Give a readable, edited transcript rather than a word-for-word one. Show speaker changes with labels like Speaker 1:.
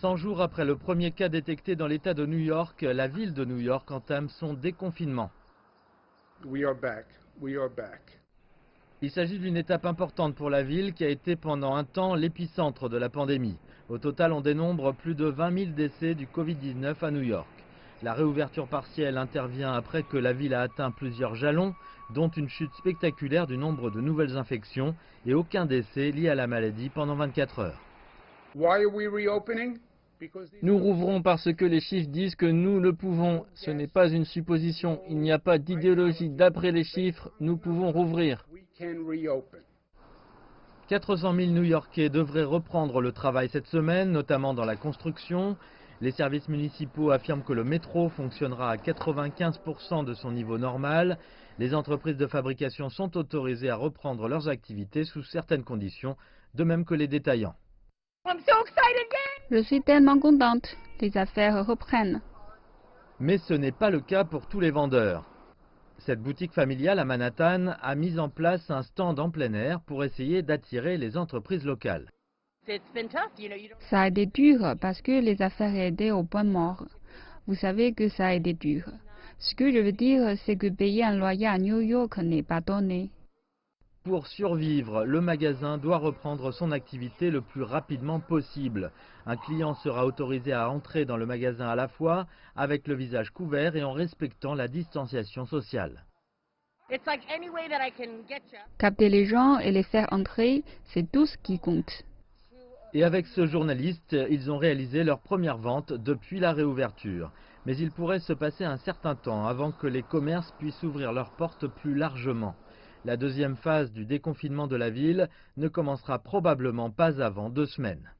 Speaker 1: 100 jours après le premier cas détecté dans l'État de New York, la ville de New York entame son déconfinement.
Speaker 2: We are back. We are back.
Speaker 1: Il s'agit d'une étape importante pour la ville qui a été pendant un temps l'épicentre de la pandémie. Au total, on dénombre plus de 20 000 décès du Covid-19 à New York. La réouverture partielle intervient après que la ville a atteint plusieurs jalons, dont une chute spectaculaire du nombre de nouvelles infections et aucun décès lié à la maladie pendant 24 heures.
Speaker 2: Why are we reopening?
Speaker 3: Nous rouvrons parce que les chiffres disent que nous le pouvons. Ce n'est pas une supposition. Il n'y a pas d'idéologie. D'après les chiffres, nous pouvons rouvrir.
Speaker 1: 400 000 New-Yorkais devraient reprendre le travail cette semaine, notamment dans la construction. Les services municipaux affirment que le métro fonctionnera à 95% de son niveau normal. Les entreprises de fabrication sont autorisées à reprendre leurs activités sous certaines conditions, de même que les détaillants.
Speaker 4: Je suis tellement contente. Les affaires reprennent.
Speaker 1: Mais ce n'est pas le cas pour tous les vendeurs. Cette boutique familiale à Manhattan a mis en place un stand en plein air pour essayer d'attirer les entreprises locales.
Speaker 4: Ça a été dur parce que les affaires étaient au point mort. Vous savez que ça a été dur. Ce que je veux dire, c'est que payer un loyer à New York n'est pas donné.
Speaker 1: Pour survivre, le magasin doit reprendre son activité le plus rapidement possible. Un client sera autorisé à entrer dans le magasin à la fois, avec le visage couvert et en respectant la distanciation sociale.
Speaker 4: Capter les gens et les faire entrer, c'est tout ce qui compte.
Speaker 1: Et avec ce journaliste, ils ont réalisé leur première vente depuis la réouverture. Mais il pourrait se passer un certain temps avant que les commerces puissent ouvrir leurs portes plus largement. La deuxième phase du déconfinement de la ville ne commencera probablement pas avant 2 semaines.